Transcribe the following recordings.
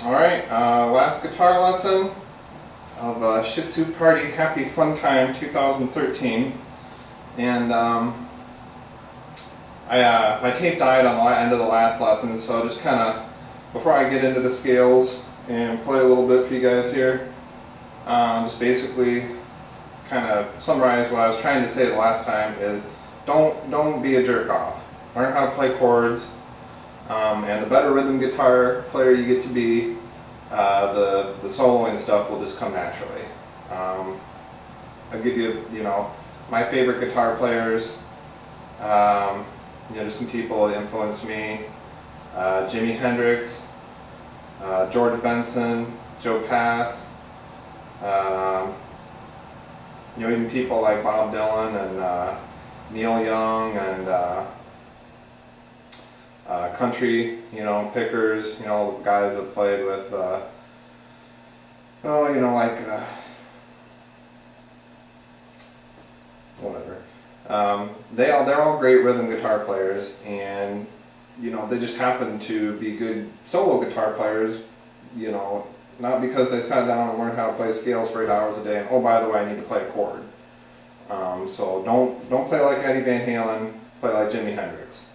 Alright, last guitar lesson of Shih Tzu Party Happy Fun Time 2013. And my tape died on the end of the last lesson, so just kind of, before I get into the scales and play a little bit for you guys here, just basically kind of summarize what I was trying to say the last time is don't be a jerk off. Learn how to play chords. And the better rhythm guitar player you get to be, the soloing stuff will just come naturally. I'll give you, my favorite guitar players. Just some people that influenced me: Jimi Hendrix, George Benson, Joe Pass. Even people like Bob Dylan and Neil Young and country, pickers, guys that played with, whatever. They're all great rhythm guitar players, and they just happen to be good solo guitar players. Not because they sat down and learned how to play scales for 8 hours a day, and oh, by the way, I need to play a chord. So don't play like Eddie Van Halen. Play like Jimi Hendrix.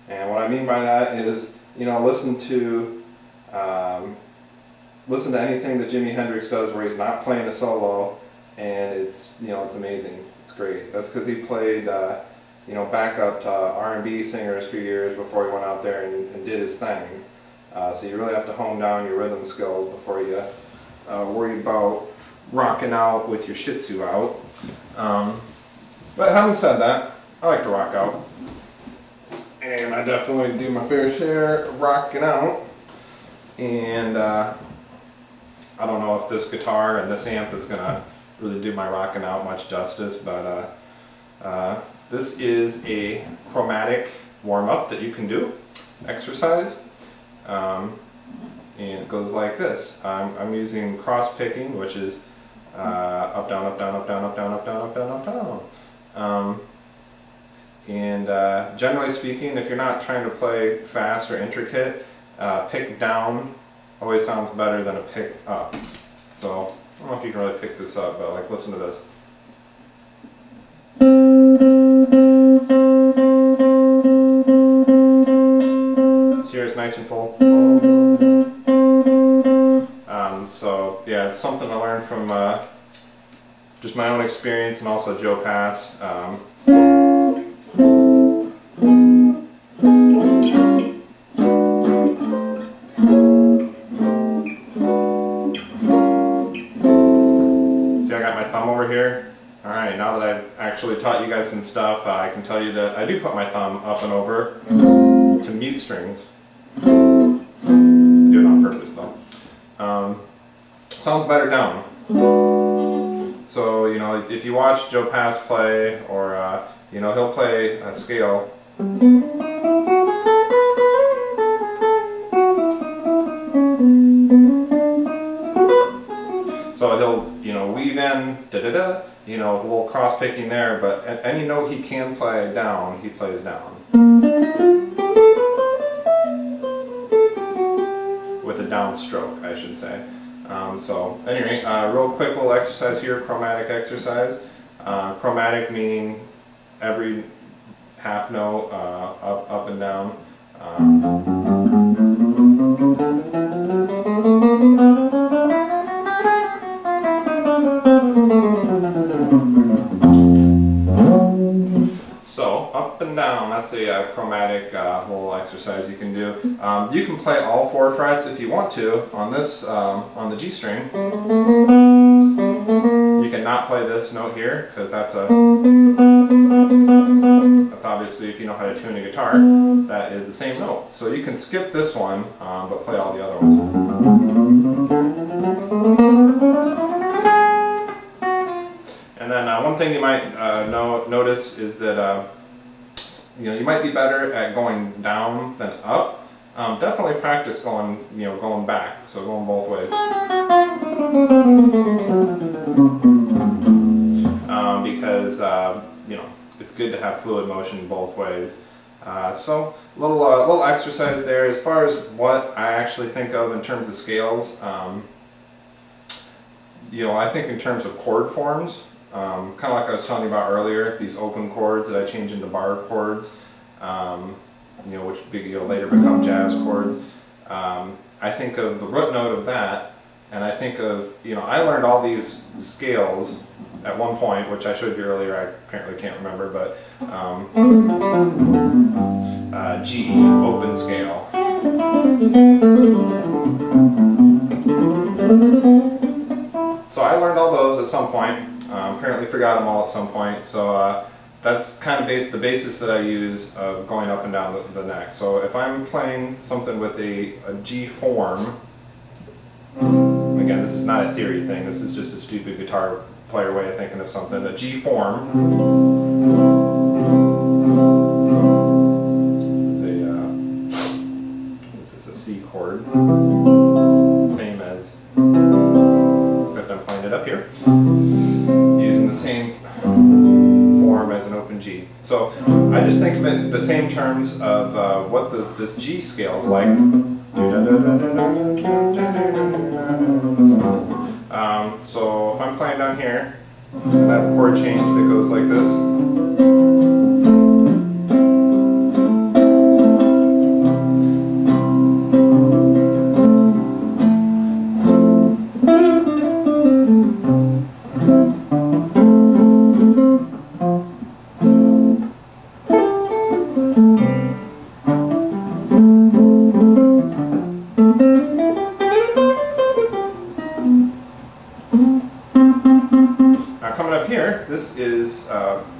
And what I mean by that is, listen to anything that Jimi Hendrix does where he's not playing a solo, and it's amazing. It's great. That's because he played backup to R&B singers for years before he went out there and did his thing. So you really have to hone down your rhythm skills before you worry about rocking out with your Shih Tzu out. But having said that, I like to rock out. And I definitely do my fair share of rocking out. And I don't know if this guitar and this amp is going to really do my rocking out much justice, but this is a chromatic warm-up that you can do, exercise. And it goes like this. I'm using cross-picking, which is up, down, up, down, up, down, up, down, up, down, up, down, up, down. And generally speaking, if you're not trying to play fast or intricate, pick down always sounds better than a pick up. So I don't know if you can really pick this up, but listen to this. So here it's nice and full. So yeah, it's something I learned from just my own experience, and also Joe Pass. See, I got my thumb over here. Alright, now that I've actually taught you guys some stuff, I can tell you that I do put my thumb up and over to mute strings. I do it on purpose though. Sounds better down. So, if you watch Joe Pass play, or, he'll play a scale. So he'll, weave in da-da-da, with a little cross-picking there, but at any note he can play down, he plays down. With a downstroke, I should say. So anyway, real quick little exercise here, chromatic exercise. Chromatic meaning every half note, up and down. So up and down, that's a chromatic little exercise you can do. You can play all 4 frets if you want to on this, on the G string. You cannot play this note here, because that's obviously, if you know how to tune a guitar, that is the same note. So you can skip this one, but play all the other ones. And then one thing you might notice is that you might be better at going down than up. Definitely practice going going back, so going both ways. Because it's good to have fluid motion both ways. So little exercise there. As far as what I actually think of in terms of scales, you know, I think in terms of chord forms, kind of like I was telling you about earlier, these open chords that I change into bar chords, you know, which later become jazz chords. I think of the root note of that, and I think of, you know, I learned all these scales at one point, which I showed you earlier. I apparently can't remember, but G, open scale. So I learned all those at some point. Apparently forgot them all at some point. So that's kind of the basis that I use of going up and down the neck. So if I'm playing something with a G form, again, this is not a theory thing. This is just a stupid guitar player way of thinking of something. A G form. This is a C chord. Same as, except I'm playing it up here, using the same form as an open G. So I just think of it in the same terms of what this G scale is like. So if I'm playing down here, and I have a chord change that goes like this. This is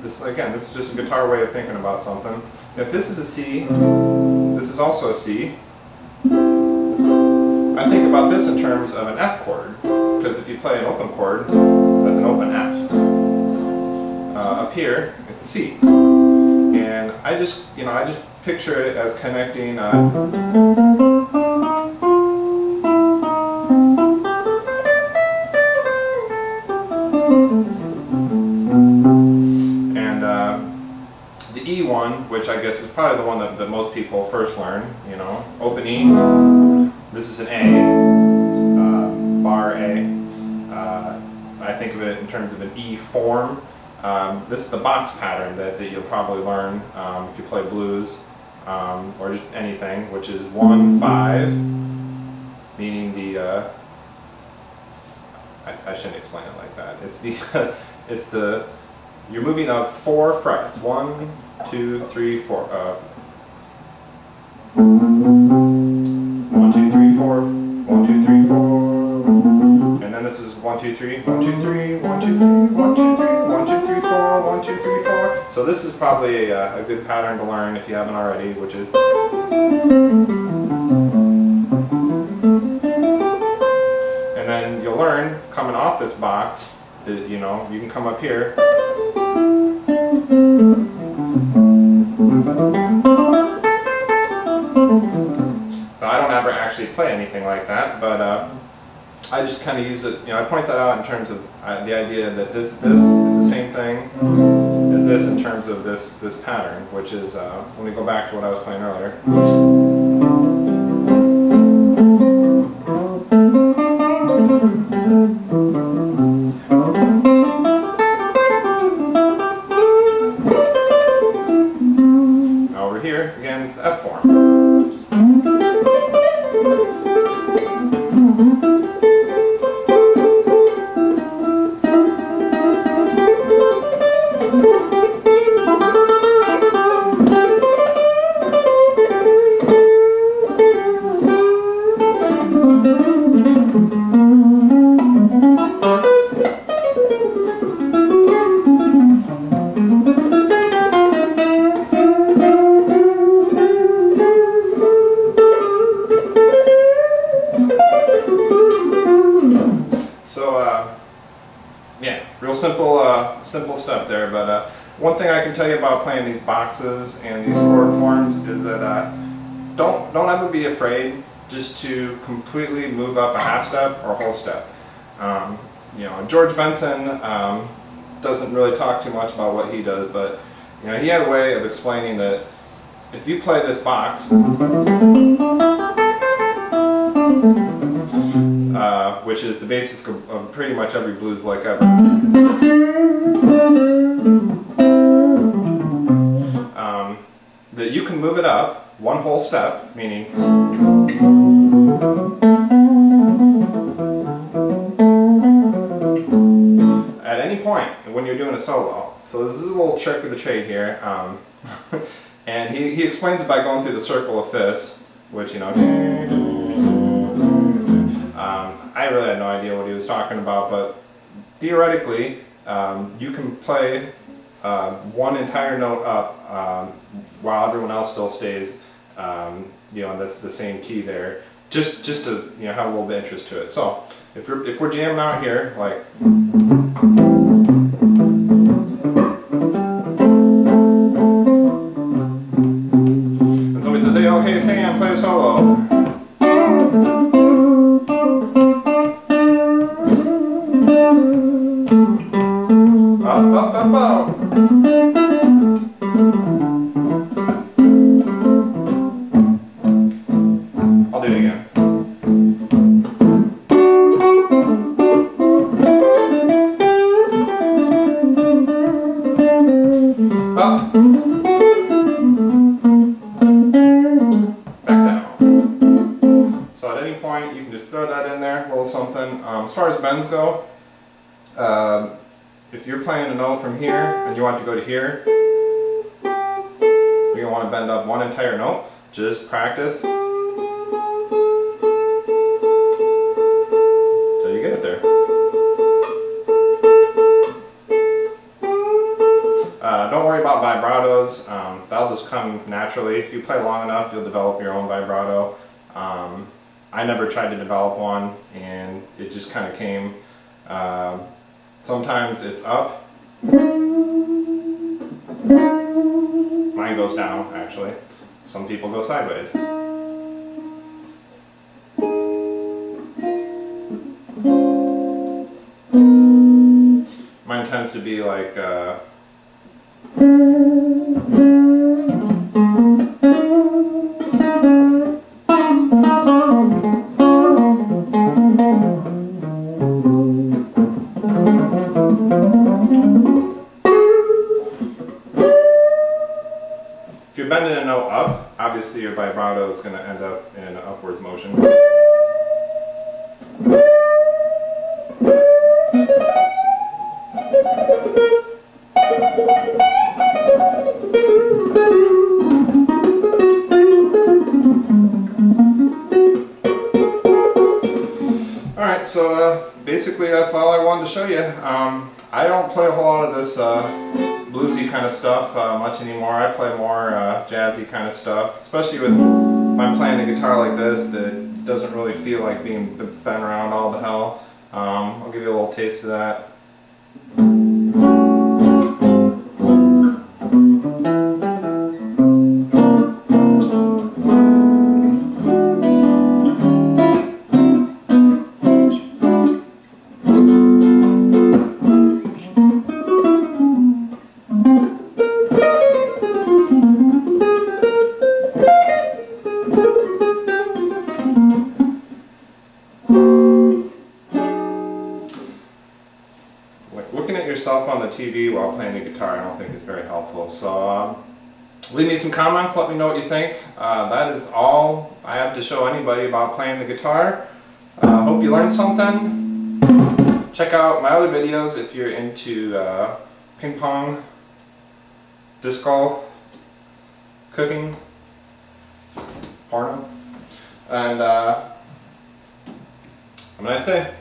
this is just a guitar way of thinking about something. If this is a C, this is also a C. I think about this in terms of an F chord, because if you play an open chord, that's an open F. Up here, it's a C, and I just picture it as connecting. The E one, which I guess is probably the one that most people first learn, you know, open E. This is an A, bar A. I think of it in terms of an E form. This is the box pattern that you'll probably learn if you play blues or just anything, which is 1-5, meaning the. I shouldn't explain it like that. It's the you're moving up 4 frets. 1, 2, 3, 4. 1, 2, 3, 4. 1, 2, 3, 4. And then this is 1, 2, 3. 1, 2, 3. 1, 2, 3. 1, 2, 3. 1, 2, 3, 4. 1, 2, 3, 4. So this is probably a good pattern to learn if you haven't already, which is. And then you'll learn coming off this box that, you know, you can come up here. So I don't ever actually play anything like that, but I just kind of use it, you know, I point that out in terms of the idea that this is the same thing as this in terms of this pattern, which is, let me go back to what I was playing earlier. Here, again, it's the F form. Yeah, real simple stuff there, but one thing I can tell you about playing these boxes and these chord forms is that don't ever be afraid just to completely move up a half step or a whole step. You know, George Benson doesn't really talk too much about what he does, but you know, he had a way of explaining that if you play this box, which is the basis of pretty much every blues lick ever, that you can move it up one whole step, meaning at any point when you're doing a solo. So this is a little trick of the trade here, and he explains it by going through the circle of fifths, which, you know, I really had no idea what he was talking about, but theoretically you can play one entire note up while everyone else still stays, you know, that's the same key there, just to, you know, have a little bit of interest to it. So if we're jamming out here, like, and somebody says, hey, okay, Sam, play a solo. Up, up, up, up. I'll do it again. Up. Back down. So at any point you can just throw that in there, a little something. As far as bends go, if you're playing a note from here and you want to go to here, you're going to want to bend up one entire note. Just practice till you get it there. Don't worry about vibratos. That'll just come naturally. If you play long enough, you'll develop your own vibrato. I never tried to develop one, and it just kind of came. Sometimes it's up. Mine goes down, actually. Some people go sideways. Mine tends to be like if you're bending a note up, obviously your vibrato is going to end up in an upwards motion. Alright, so basically that's all I wanted to show you. I don't play a whole lot of this bluesy kind of stuff much anymore. I play more jazzy kind of stuff, especially when I'm playing a guitar like this that doesn't really feel like being bent around all the hell. I'll give you a little taste of that. Looking at yourself on the TV while playing the guitar, I don't think is very helpful. So leave me some comments, let me know what you think. That is all I have to show anybody about playing the guitar. Hope you learned something. Check out my other videos if you're into ping pong, disc golf, cooking, porno, and have a nice day.